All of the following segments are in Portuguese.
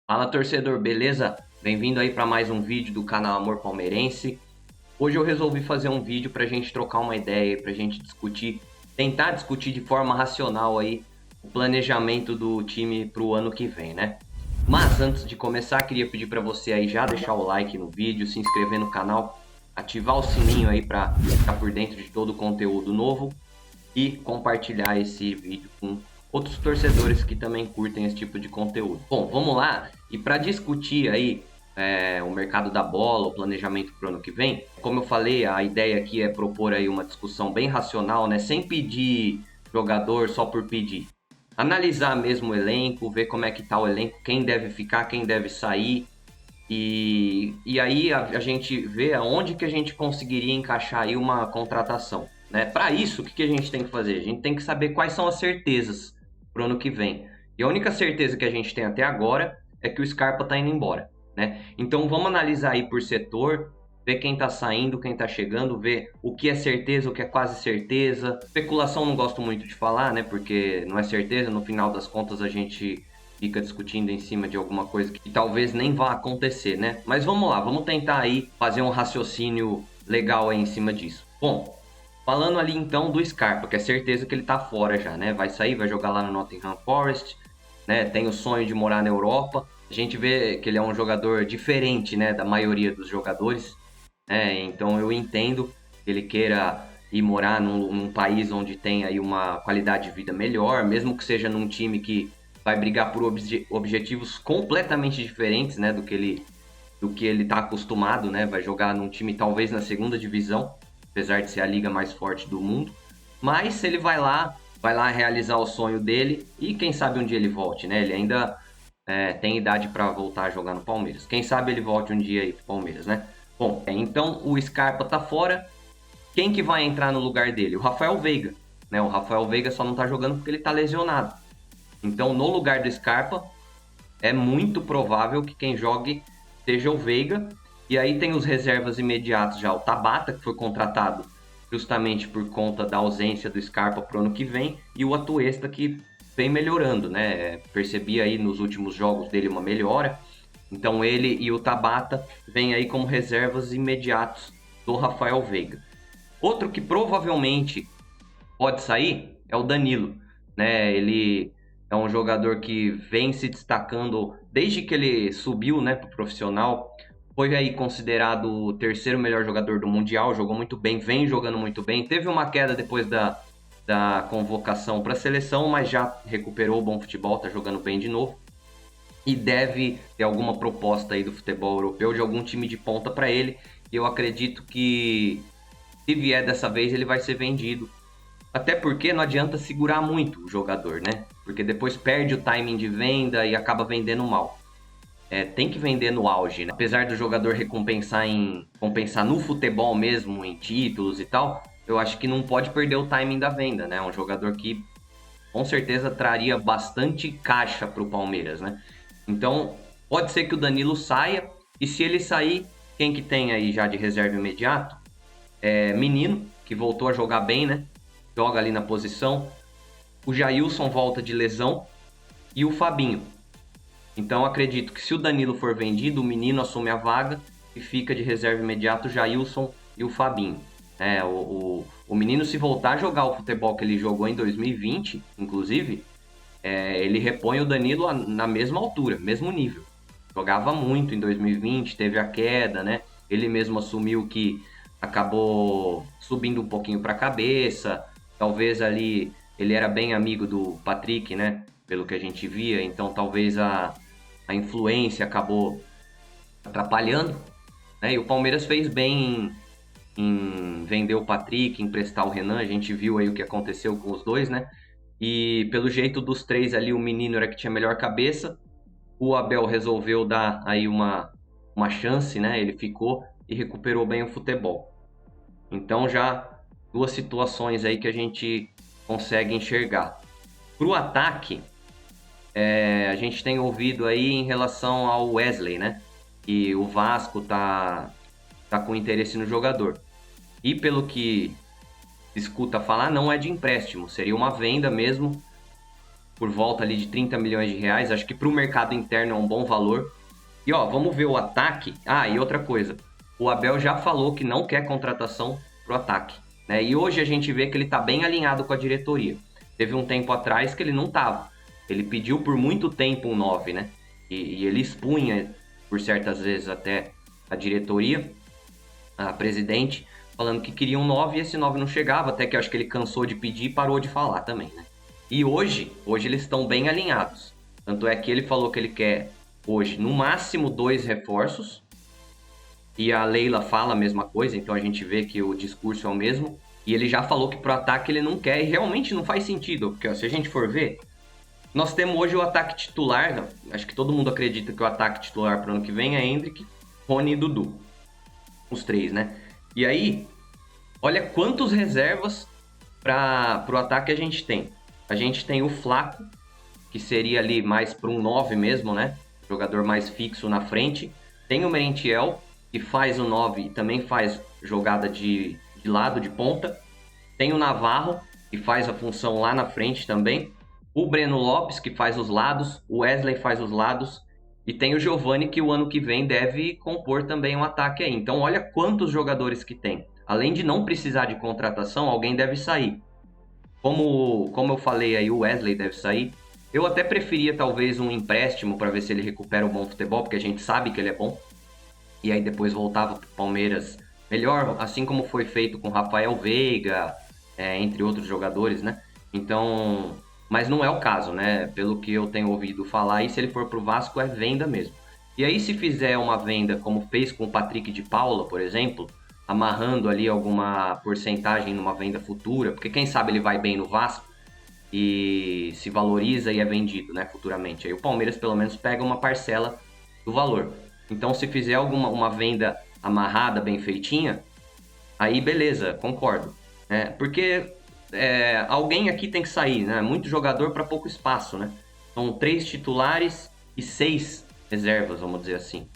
Fala, torcedor, beleza? Bem-vindo aí para mais um vídeo do canal Amor Palmeirense. Hoje eu resolvi fazer um vídeo para a gente trocar uma ideia, para a gente discutir, tentar discutir de forma racional aí o planejamento do time para o ano que vem, né? Mas antes de começar, queria pedir para você aí já deixar o like no vídeo, se inscrever no canal, ativar o sininho aí para ficar por dentro de todo o conteúdo novo e compartilhar esse vídeo com outros torcedores que também curtem esse tipo de conteúdo. Bom, vamos lá. E para discutir aí o mercado da bola, o planejamento para o ano que vem, como eu falei, a ideia aqui é propor aí uma discussão bem racional, né? Sem pedir jogador só por pedir. Analisar mesmo o elenco, ver como é que tá o elenco, quem deve ficar, quem deve sair. E aí a gente vê aonde que a gente conseguiria encaixar aí uma contratação, né? Para isso, o que a gente tem que fazer? A gente tem que saber quais são as certezas para o ano que vem. E a única certeza que a gente tem até agora é que o Scarpa está indo embora, né? Então vamos analisar aí por setor, ver quem está saindo, quem está chegando, ver o que é certeza, o que é quase certeza. Especulação não gosto muito de falar, né? Porque não é certeza, no final das contas a gente fica discutindo em cima de alguma coisa que talvez nem vá acontecer, né? Mas vamos lá, vamos tentar aí fazer um raciocínio legal aí em cima disso. Bom, falando ali então do Scarpa, que é certeza que ele tá fora já, né? Vai sair, vai jogar lá no Nottingham Forest, né? Tem o sonho de morar na Europa. A gente vê que ele é um jogador diferente, né, da maioria dos jogadores, né? Então eu entendo que ele queira ir morar num país onde tem aí uma qualidade de vida melhor, mesmo que seja num time que vai brigar por objetivos completamente diferentes, né, do que ele está acostumado, né? Vai jogar num time talvez na segunda divisão, apesar de ser a liga mais forte do mundo. Mas ele vai lá realizar o sonho dele e quem sabe um dia ele volte, né? Ele ainda tem idade para voltar a jogar no Palmeiras. Quem sabe ele volte um dia aí pro Palmeiras, né? Bom, então o Scarpa tá fora. Quem que vai entrar no lugar dele? O Rafael Veiga, né? O Rafael Veiga só não tá jogando porque ele tá lesionado. Então, no lugar do Scarpa, é muito provável que quem jogue seja o Veiga. E aí tem os reservas imediatos já. O Tabata, que foi contratado justamente por conta da ausência do Scarpa para o ano que vem. E o Atuesta, que vem melhorando, né? Percebi aí nos últimos jogos dele uma melhora. Então ele e o Tabata vêm aí como reservas imediatos do Rafael Veiga. Outro que provavelmente pode sair é o Danilo, né? Ele é um jogador que vem se destacando desde que ele subiu, né, para o profissional. Foi aí considerado o terceiro melhor jogador do Mundial, jogou muito bem, vem jogando muito bem. Teve uma queda depois da convocação para a seleção, mas já recuperou o bom futebol, tá jogando bem de novo. E deve ter alguma proposta aí do futebol europeu, de algum time de ponta para ele. E eu acredito que se vier dessa vez ele vai ser vendido, até porque não adianta segurar muito o jogador, né? Porque depois perde o timing de venda e acaba vendendo mal. Tem que vender no auge, né? Apesar do jogador compensar no futebol mesmo, em títulos e tal, eu acho que não pode perder o timing da venda, né? Um jogador que com certeza traria bastante caixa para o Palmeiras, né? Então, pode ser que o Danilo saia, e se ele sair, quem que tem aí já de reserva imediato? Menino, que voltou a jogar bem, né? Joga ali na posição. O Jailson volta de lesão e o Fabinho. Então acredito que se o Danilo for vendido, o menino assume a vaga e fica de reserva imediato o Jailson e o Fabinho. O menino, se voltar a jogar o futebol que ele jogou em 2020, inclusive, ele repõe o Danilo na mesma altura, mesmo nível. Jogava muito em 2020, teve a queda, né? Ele mesmo assumiu que acabou subindo um pouquinho para a cabeça. Talvez ali ele era bem amigo do Patrick, né? Pelo que a gente via, então talvez a influência acabou atrapalhando, né? E o Palmeiras fez bem em vender o Patrick, emprestar o Renan. A gente viu aí o que aconteceu com os dois, né? E pelo jeito dos três ali, o menino era que tinha melhor cabeça. O Abel resolveu dar aí uma chance, né? Ele ficou e recuperou bem o futebol. Então já duas situações aí que a gente consegue enxergar. Para o ataque, a gente tem ouvido aí em relação ao Wesley, né? Que o Vasco tá com interesse no jogador. E pelo que escuta falar, não é de empréstimo, seria uma venda mesmo. por volta ali de 30 milhões de reais. Acho que para o mercado interno é um bom valor. E ó, vamos ver o ataque. Ah, e outra coisa, o Abel já falou que não quer contratação pro ataque, né? E hoje a gente vê que ele tá bem alinhado com a diretoria. Teve um tempo atrás que ele não tava. Ele pediu por muito tempo um 9, né? E ele expunha, por certas vezes até a diretoria, a presidente, falando que queria um 9 e esse 9 não chegava, até que eu acho que ele cansou de pedir e parou de falar também, né? E hoje eles estão bem alinhados. Tanto é que ele falou que ele quer hoje, no máximo, 2 reforços. E a Leila fala a mesma coisa, então a gente vê que o discurso é o mesmo. E ele já falou que pro ataque ele não quer, e realmente não faz sentido, porque ó, se a gente for ver, nós temos hoje o ataque titular, né? Acho que todo mundo acredita que o ataque titular pro ano que vem é Endrick, Rony e Dudu. Os 3, né? E aí, olha quantos reservas pro ataque a gente tem. A gente tem o Flaco, que seria ali mais para um 9 mesmo, né? Jogador mais fixo na frente. Tem o Merentiel, que faz o 9 e também faz jogada de lado, de ponta. Tem o Navarro, que faz a função lá na frente também. O Breno Lopes, que faz os lados. O Wesley faz os lados. E tem o Giovani, que o ano que vem deve compor também um ataque aí. Então olha quantos jogadores que tem. Além de não precisar de contratação, alguém deve sair. Como eu falei aí, o Wesley deve sair. Eu até preferia talvez um empréstimo para ver se ele recupera o bom futebol, porque a gente sabe que ele é bom. E aí depois voltava para o Palmeiras melhor, assim como foi feito com Rafael Veiga, entre outros jogadores, né? Então, mas não é o caso, né? Pelo que eu tenho ouvido falar, e se ele for para o Vasco é venda mesmo. E aí se fizer uma venda como fez com o Patrick de Paula, por exemplo, amarrando ali alguma porcentagem numa venda futura, porque quem sabe ele vai bem no Vasco e se valoriza e é vendido, né, futuramente. Aí o Palmeiras pelo menos pega uma parcela do valor. Então se fizer uma venda amarrada, bem feitinha, aí beleza, concordo. Porque alguém aqui tem que sair, né? Muito jogador para pouco espaço, né? São 3 titulares e 6 reservas, vamos dizer assim,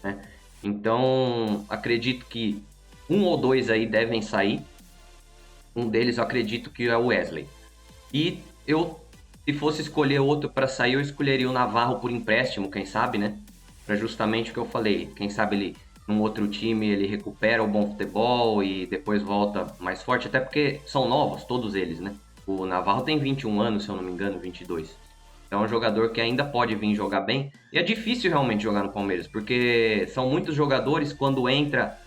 né? Então acredito que um ou dois aí devem sair. Um deles eu acredito que é o Wesley. E eu, se fosse escolher outro para sair, eu escolheria o Navarro por empréstimo, quem sabe, né? Para justamente o que eu falei. Quem sabe ele, num outro time, ele recupera o bom futebol e depois volta mais forte. Até porque são novos, todos eles, né? O Navarro tem 21 anos, se eu não me engano, 22. Então é um jogador que ainda pode vir jogar bem. E é difícil realmente jogar no Palmeiras, porque são muitos jogadores, quando entra,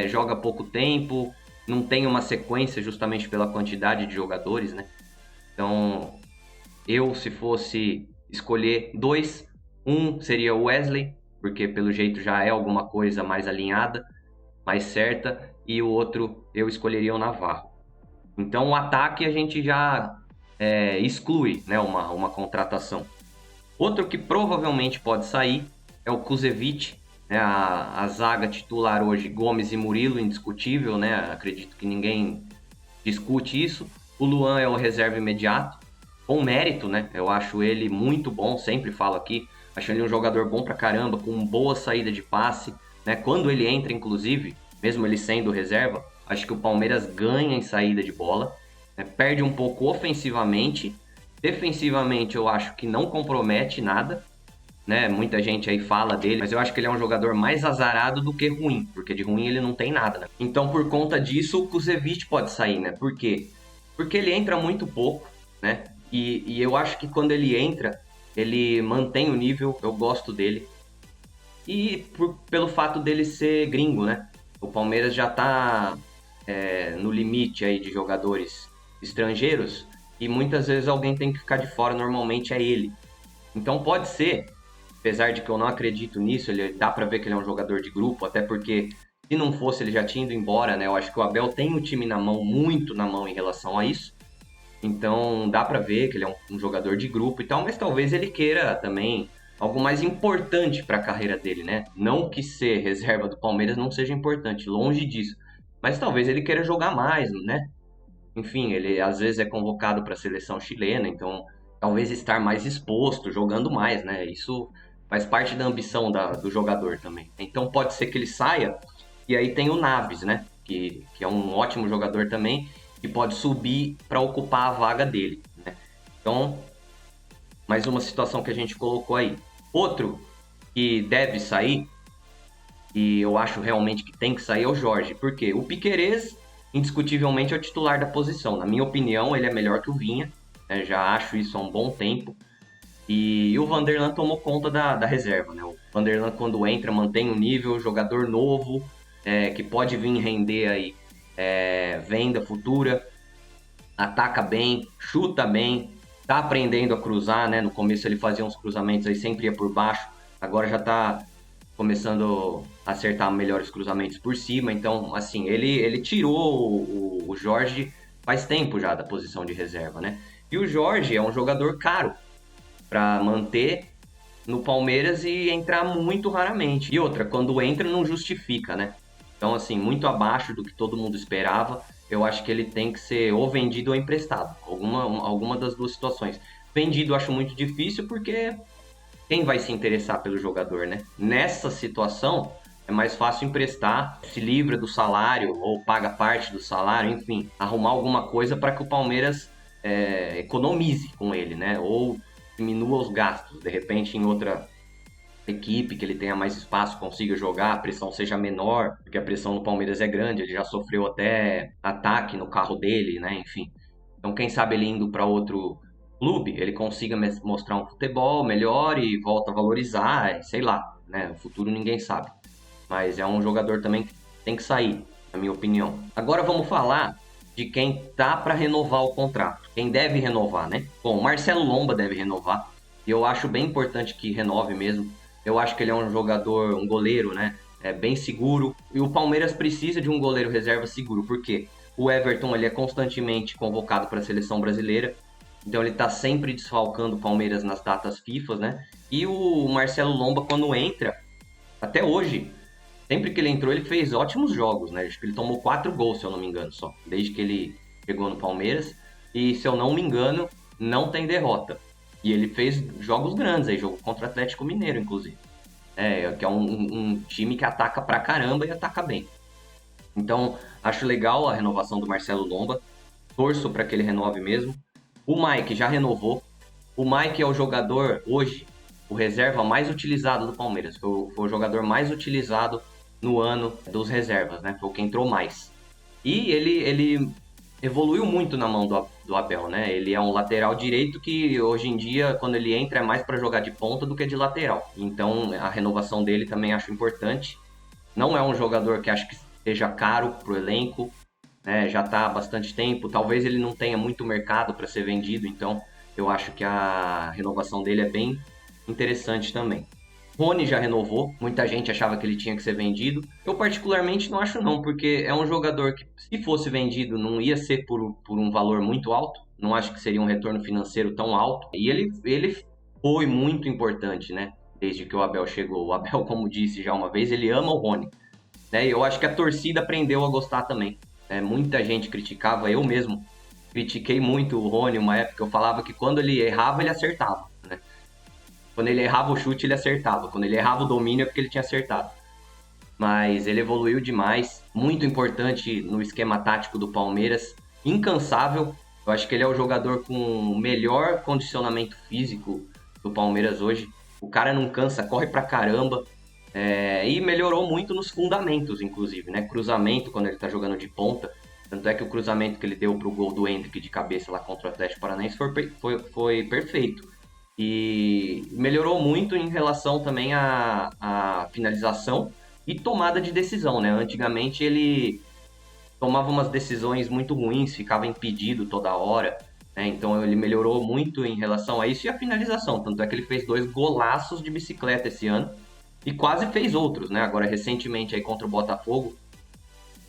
joga pouco tempo, não tem uma sequência justamente pela quantidade de jogadores, né? Então, eu, se fosse escolher 2, um seria o Wesley, porque pelo jeito já é alguma coisa mais alinhada, mais certa, e o outro eu escolheria o Navarro. Então, o ataque a gente já exclui, né, uma contratação. Outro que provavelmente pode sair é o Kusevic, né, a zaga titular hoje, Gomes e Murilo, indiscutível, né? Acredito que ninguém discute isso. O Luan é o reserva imediato, com mérito, né? Eu acho ele muito bom, sempre falo aqui. Acho ele um jogador bom pra caramba, com boa saída de passe, né? Quando ele entra, inclusive, mesmo ele sendo reserva, acho que o Palmeiras ganha em saída de bola, né? Perde um pouco ofensivamente. Defensivamente, eu acho que não compromete nada, né? Muita gente aí fala dele, mas eu acho que ele é um jogador mais azarado do que ruim, porque de ruim ele não tem nada, né? Então, por conta disso, o Kusevic pode sair, né? Por quê? Porque ele entra muito pouco, né? E eu acho que quando ele entra, ele mantém o nível, eu gosto dele. E pelo fato dele ser gringo, né? O Palmeiras já tá no limite aí de jogadores estrangeiros e muitas vezes alguém tem que ficar de fora, normalmente é ele. Então pode ser, apesar de que eu não acredito nisso, ele dá para ver que ele é um jogador de grupo, até porque se não fosse ele já tinha ido embora, né? Eu acho que o Abel tem o time na mão, muito na mão em relação a isso. Então dá para ver que ele é um jogador de grupo e tal, mas talvez ele queira também algo mais importante para a carreira dele, né? Não que ser reserva do Palmeiras não seja importante, longe disso. Mas talvez ele queira jogar mais, né? Enfim, ele às vezes é convocado para a seleção chilena, então talvez estar mais exposto, jogando mais, né? Isso faz parte da ambição do jogador também. Então pode ser que ele saia, e aí tem o Naves, né? Que é um ótimo jogador também, que pode subir para ocupar a vaga dele, né? Então Mais uma situação que a gente colocou aí. Outro que deve sair, e eu acho realmente que tem que sair, é o Jorge. Por quê? O Piquerez, indiscutivelmente, é o titular da posição. Na minha opinião, ele é melhor que o Vinha. Né? Já acho isso há um bom tempo. E o Vanderlan tomou conta da reserva, né? O Vanderlan, quando entra, mantém o nível, jogador novo, que pode vir render aí venda futura, ataca bem, chuta bem, tá aprendendo a cruzar, né? No começo ele fazia uns cruzamentos aí, sempre ia por baixo, agora já tá começando a acertar melhores cruzamentos por cima. Então, assim, ele tirou o Jorge faz tempo já da posição de reserva, né? E o Jorge é um jogador caro para manter no Palmeiras e entrar muito raramente. E outra, quando entra não justifica, né? Então, assim, muito abaixo do que todo mundo esperava. Eu acho que ele tem que ser ou vendido ou emprestado. Alguma das duas situações. Vendido eu acho muito difícil porque quem vai se interessar pelo jogador, né? Nessa situação, é mais fácil emprestar, se livra do salário ou paga parte do salário, enfim, arrumar alguma coisa para que o Palmeiras economize com ele, né? Ou diminua os gastos, de repente em outra equipe que ele tenha mais espaço, consiga jogar, a pressão seja menor, porque a pressão no Palmeiras é grande, ele já sofreu até ataque no carro dele, né? Enfim. Então, quem sabe ele indo para outro clube, ele consiga mostrar um futebol melhor e volta a valorizar, sei lá, né? O futuro ninguém sabe. Mas é um jogador também que tem que sair, na minha opinião. Agora vamos falar de quem tá para renovar o contrato. Quem deve renovar, né? Bom, o Marcelo Lomba deve renovar. E eu acho bem importante que renove mesmo. Eu acho que ele é um jogador, um goleiro, né? É bem seguro. E o Palmeiras precisa de um goleiro reserva seguro. Por quê? O Everton ele é constantemente convocado para a seleção brasileira. Então ele tá sempre desfalcando o Palmeiras nas datas FIFA, né? E o Marcelo Lomba, quando entra, até hoje, sempre que ele entrou, ele fez ótimos jogos, né? Acho que ele tomou 4 gols, se eu não me engano, só. Desde que ele chegou no Palmeiras. E, se eu não me engano, não tem derrota. E ele fez jogos grandes aí, jogo contra o Atlético Mineiro, inclusive. Que é um time que ataca pra caramba e ataca bem. Então, acho legal a renovação do Marcelo Lomba. Torço para que ele renove mesmo. O Mike já renovou. O Mike é o jogador, hoje, o reserva mais utilizado do Palmeiras. Foi o jogador mais utilizado no ano dos reservas, né? Foi o que entrou mais. E ele evoluiu muito na mão do Abel, né? Ele é um lateral direito que hoje em dia, quando ele entra, é mais para jogar de ponta do que de lateral. Então, a renovação dele também acho importante. Não é um jogador que acho que seja caro pro elenco, né? Já está há bastante tempo. Talvez ele não tenha muito mercado para ser vendido, então eu acho que a renovação dele é bem interessante também. Rony já renovou, muita gente achava que ele tinha que ser vendido. Eu particularmente não acho não, porque é um jogador que se fosse vendido não ia ser por um valor muito alto, não acho que seria um retorno financeiro tão alto. E ele foi muito importante, né? Desde que o Abel chegou. O Abel, como disse já uma vez, ele ama o Rony. Né? E eu acho que a torcida aprendeu a gostar também. Muita gente criticava, eu mesmo critiquei muito o Rony, uma época eu falava que quando ele errava, ele acertava. Né? Quando ele errava o chute, ele acertava. Quando ele errava o domínio, é porque ele tinha acertado. Mas ele evoluiu demais, muito importante no esquema tático do Palmeiras, incansável. Eu acho que ele é o jogador com o melhor condicionamento físico do Palmeiras hoje. O cara não cansa, corre pra caramba. E melhorou muito nos fundamentos, inclusive, né? Cruzamento, quando ele tá jogando de ponta. Tanto é que o cruzamento que ele deu pro gol do Endrick de cabeça lá contra o Atlético Paranaense foi perfeito. E melhorou muito em relação também à finalização e tomada de decisão, né? Antigamente ele tomava umas decisões muito ruins, ficava impedido toda hora, né? Então ele melhorou muito em relação a isso e a finalização. Tanto é que ele fez 2 golaços de bicicleta esse ano e quase fez outros, né? Agora recentemente aí contra o Botafogo,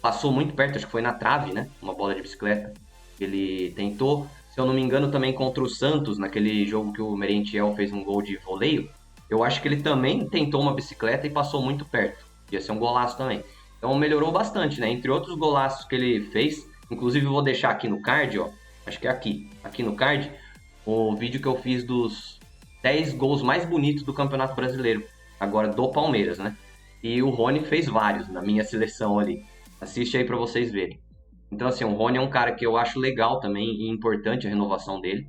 passou muito perto, acho que foi na trave, né? Uma bola de bicicleta. Ele tentou, se eu não me engano, também contra o Santos, naquele jogo que o Merentiel fez um gol de voleio. Eu acho que ele também tentou uma bicicleta e passou muito perto. Ia ser um golaço também. Então melhorou bastante, né? Entre outros golaços que ele fez, inclusive eu vou deixar aqui no card, ó. Acho que é aqui no card, o vídeo que eu fiz dos 10 gols mais bonitos do Campeonato Brasileiro, agora do Palmeiras, né? E o Rony fez vários na minha seleção ali. Assiste aí para vocês verem. Então, assim, o Rony é um cara que eu acho legal também e importante a renovação dele.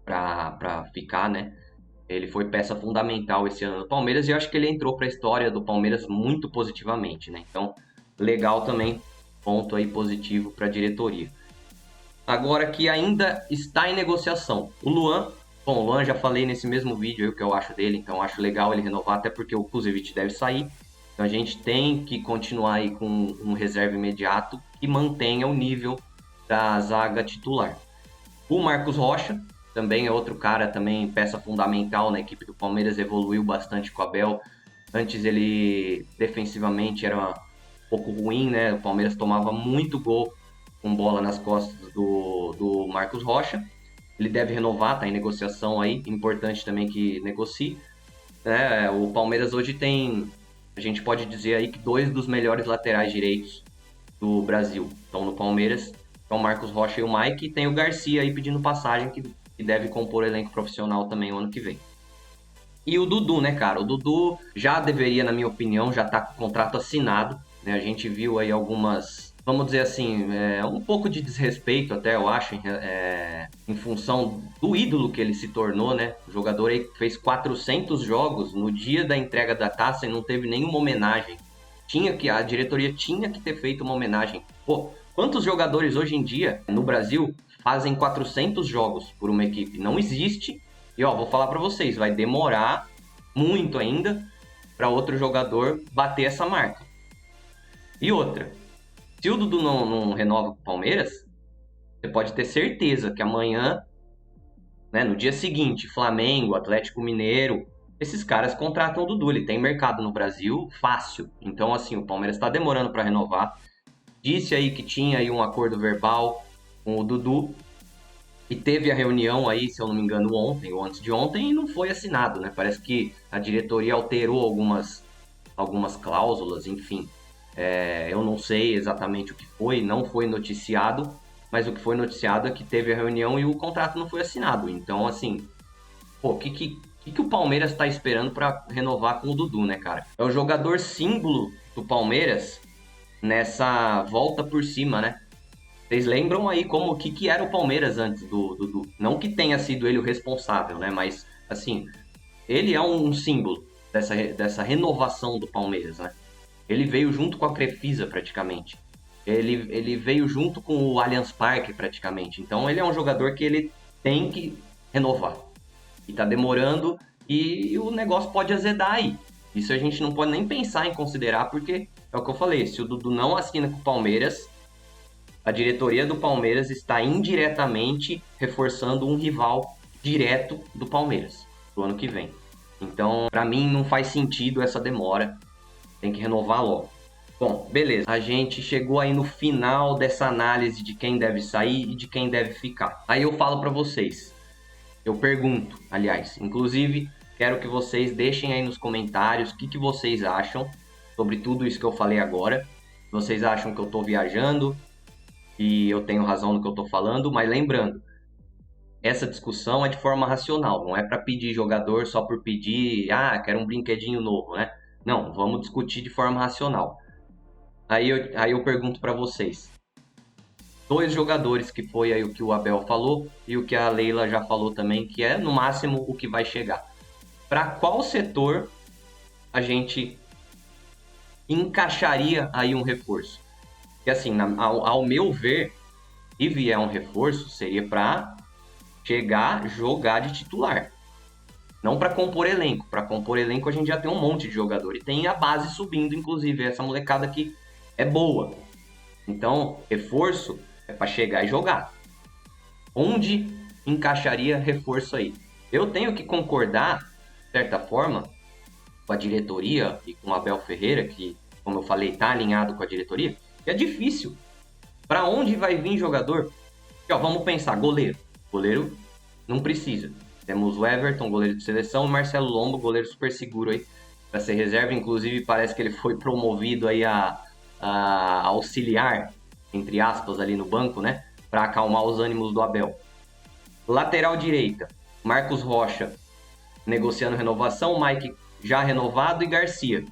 para ficar, né? Ele foi peça fundamental esse ano no Palmeiras e eu acho que ele entrou para a história do Palmeiras muito positivamente, né? Então, legal também, ponto aí positivo para a diretoria. Agora que ainda está em negociação, o Luan, bom, o Luan já falei nesse mesmo vídeo aí o que eu acho dele, então acho legal ele renovar, até porque o Kusevich deve sair. Então a gente tem que continuar aí com um reserva imediato que mantenha o nível da zaga titular. O Marcos Rocha também é outro cara, também peça fundamental na equipe do Palmeiras, evoluiu bastante com o Abel. Antes ele defensivamente era um pouco ruim, né? O Palmeiras tomava muito gol com bola nas costas do Marcos Rocha. Ele deve renovar, tá em negociação aí, importante também que negocie. O Palmeiras hoje tem, a gente pode dizer aí que 2 dos melhores laterais direitos do Brasil estão no Palmeiras, então o Marcos Rocha e o Mike, e tem o Garcia aí pedindo passagem, que deve compor elenco profissional também o ano que vem. E o Dudu, né, cara? O Dudu já deveria, na minha opinião, já tá com o contrato assinado, né? A gente viu aí algumas, vamos dizer assim, um pouco de desrespeito até, eu acho, em função do ídolo que ele se tornou, né? O jogador aí fez 400 jogos no dia da entrega da taça e não teve nenhuma homenagem. A diretoria tinha que ter feito uma homenagem. Pô, quantos jogadores hoje em dia no Brasil fazem 400 jogos por uma equipe? Não existe. E ó, vou falar para vocês, vai demorar muito ainda para outro jogador bater essa marca. E outra, se o Dudu não renova com o Palmeiras, você pode ter certeza que amanhã, né, no dia seguinte, Flamengo, Atlético Mineiro, esses caras contratam o Dudu. Ele tem mercado no Brasil fácil. Então, assim, o Palmeiras está demorando para renovar. Disse aí que tinha aí um acordo verbal com o Dudu. E teve a reunião aí, se eu não me engano, ontem ou antes de ontem, e não foi assinado, né? Parece que a diretoria alterou algumas cláusulas, enfim. Eu não sei exatamente o que foi, não foi noticiado, mas o que foi noticiado é que teve a reunião e o contrato não foi assinado. Então, assim, pô, o que o Palmeiras está esperando para renovar com o Dudu, né, cara? É o jogador símbolo do Palmeiras nessa volta por cima, né? Vocês lembram aí como o que era o Palmeiras antes do Dudu? Não que tenha sido ele o responsável, né? Mas, assim, ele é um símbolo dessa renovação do Palmeiras, né? Ele veio junto com a Crefisa, praticamente. Ele veio junto com o Allianz Parque, praticamente. Então, ele é um jogador que ele tem que renovar. E tá demorando e o negócio pode azedar aí. Isso a gente não pode nem pensar em considerar, porque é o que eu falei, se o Dudu não assina com o Palmeiras, a diretoria do Palmeiras está indiretamente reforçando um rival direto do Palmeiras pro ano que vem. Então, para mim, não faz sentido essa demora. Tem que renovar logo. Bom, beleza. A gente chegou aí no final dessa análise de quem deve sair e de quem deve ficar. Aí eu falo para vocês. Eu pergunto, aliás, inclusive, quero que vocês deixem aí nos comentários o que vocês acham sobre tudo isso que eu falei agora. Vocês acham que eu tô viajando? E eu tenho razão no que eu estou falando, mas lembrando, essa discussão é de forma racional, não é para pedir jogador só por pedir, quero um brinquedinho novo, né? Não, vamos discutir de forma racional. Aí eu pergunto para vocês, 2 jogadores que foi aí o que o Abel falou e o que a Leila já falou também, que é no máximo o que vai chegar. Para qual setor a gente encaixaria aí um reforço? Porque assim, ao meu ver, se vier um reforço, seria para chegar, jogar de titular. Não para compor elenco. Para compor elenco a gente já tem um monte de jogador. E tem a base subindo, inclusive. Essa molecada aqui é boa. Então, reforço é para chegar e jogar. Onde encaixaria reforço aí? Eu tenho que concordar, de certa forma, com a diretoria e com o Abel Ferreira, que, como eu falei, está alinhado com a diretoria, que é difícil. Para onde vai vir jogador? Porque, vamos pensar, goleiro. Goleiro não precisa. Temos o Everton, goleiro de seleção, o Marcelo Lombo, goleiro super seguro aí para ser reserva. Inclusive, parece que ele foi promovido aí a auxiliar, entre aspas, ali no banco, né? Para acalmar os ânimos do Abel. Lateral direita, Marcos Rocha negociando renovação, Mike já renovado e Garcia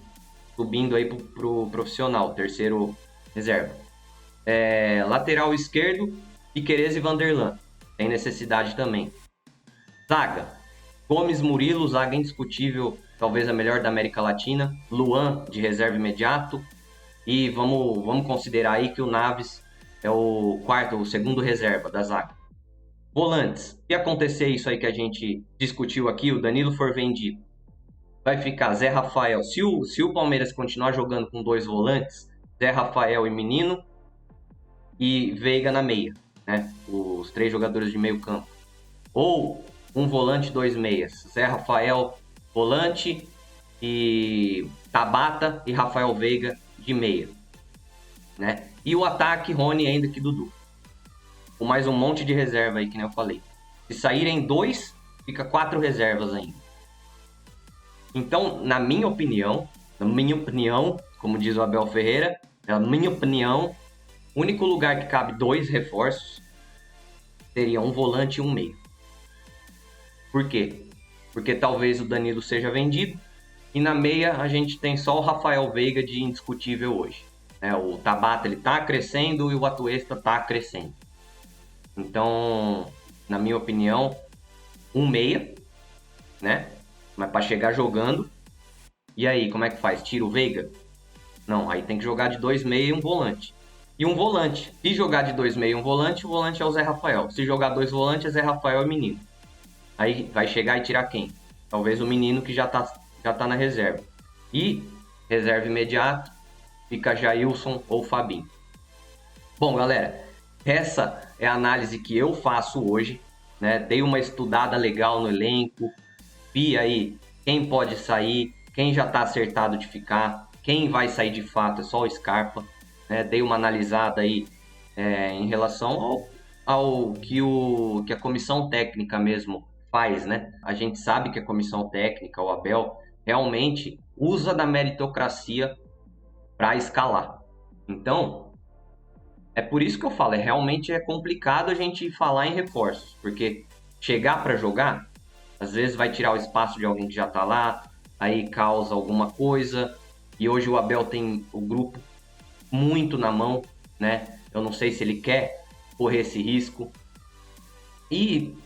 subindo aí pro profissional, terceiro reserva. Lateral esquerdo, Piquerez e Vanderlan. Tem necessidade também. Zaga: Gomes, Murilo, zaga indiscutível, talvez a melhor da América Latina. Luan, de reserva imediato. E vamos considerar aí que o Naves é o segundo reserva da zaga. Volantes: se acontecer isso aí que a gente discutiu aqui, o Danilo for vendido, vai ficar Zé Rafael. Se o Palmeiras continuar jogando com 2 volantes, Zé Rafael e Menino, e Veiga na meia, né? Os 3 jogadores de meio campo. Ou um volante, 2 meias. Zé Rafael, volante, e Tabata e Rafael Veiga de meia, né? E o ataque, Rony, ainda que Dudu. Com mais um monte de reserva aí, que nem eu falei. Se saírem 2, fica 4 reservas ainda. Então, na minha opinião, como diz o Abel Ferreira, na minha opinião, o único lugar que cabe 2 reforços seria um volante e um meio. Por quê? Porque talvez o Danilo seja vendido e na meia a gente tem só o Rafael Veiga de indiscutível hoje. O Tabata ele tá crescendo e o Atuesta tá crescendo. Então, na minha opinião, um meia, né? Mas para chegar jogando. E aí, como é que faz? Tira o Veiga? Não, aí tem que jogar de 2 meia e um volante. E um volante. Se jogar de 2 meia e um volante, o volante é o Zé Rafael. Se jogar 2 volantes, é Zé Rafael e Menino. Aí vai chegar e tirar quem? Talvez o Menino que já tá na reserva. E reserva imediato, fica Jailson ou Fabinho. Bom, galera, essa é a análise que eu faço hoje, né? Dei uma estudada legal no elenco, vi aí quem pode sair, quem já tá acertado de ficar, quem vai sair de fato é só o Scarpa, né? Dei uma analisada aí em relação ao que a comissão técnica mesmo faz, né? A gente sabe que a comissão técnica, o Abel, realmente usa da meritocracia para escalar. Então, é por isso que eu falo, realmente é complicado a gente falar em reforços, porque chegar para jogar, às vezes vai tirar o espaço de alguém que já tá lá, aí causa alguma coisa, e hoje o Abel tem o grupo muito na mão, né? Eu não sei se ele quer correr esse risco. E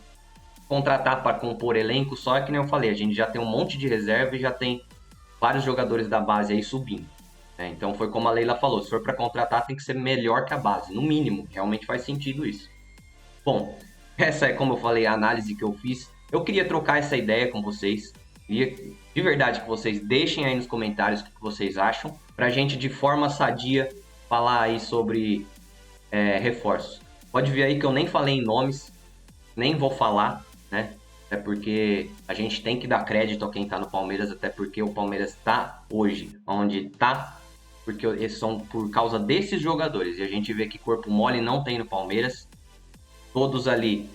contratar para compor elenco, só é que nem eu falei, a gente já tem um monte de reserva e já tem vários jogadores da base aí subindo. Né? Então foi como a Leila falou, se for para contratar tem que ser melhor que a base, no mínimo, realmente faz sentido isso. Bom, essa é, como eu falei, a análise que eu fiz. Eu queria trocar essa ideia com vocês, queria de verdade que vocês deixem aí nos comentários o que vocês acham, pra gente de forma sadia falar aí sobre reforços. Pode ver aí que eu nem falei em nomes, nem vou falar, né? Até porque a gente tem que dar crédito a quem tá no Palmeiras, até porque o Palmeiras tá hoje onde tá, porque eles são por causa desses jogadores. E a gente vê que corpo mole não tem no Palmeiras. Todos ali,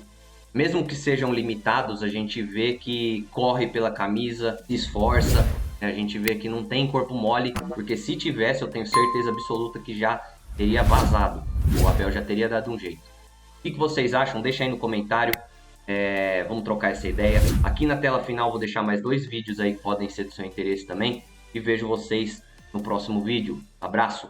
mesmo que sejam limitados, a gente vê que corre pela camisa, se esforça. A gente vê que não tem corpo mole, porque se tivesse, eu tenho certeza absoluta que já teria vazado. O Abel já teria dado um jeito. O que vocês acham? Deixa aí no comentário. Vamos trocar essa ideia. Aqui na tela final vou deixar mais 2 vídeos aí que podem ser do seu interesse também. E vejo vocês no próximo vídeo. Abraço!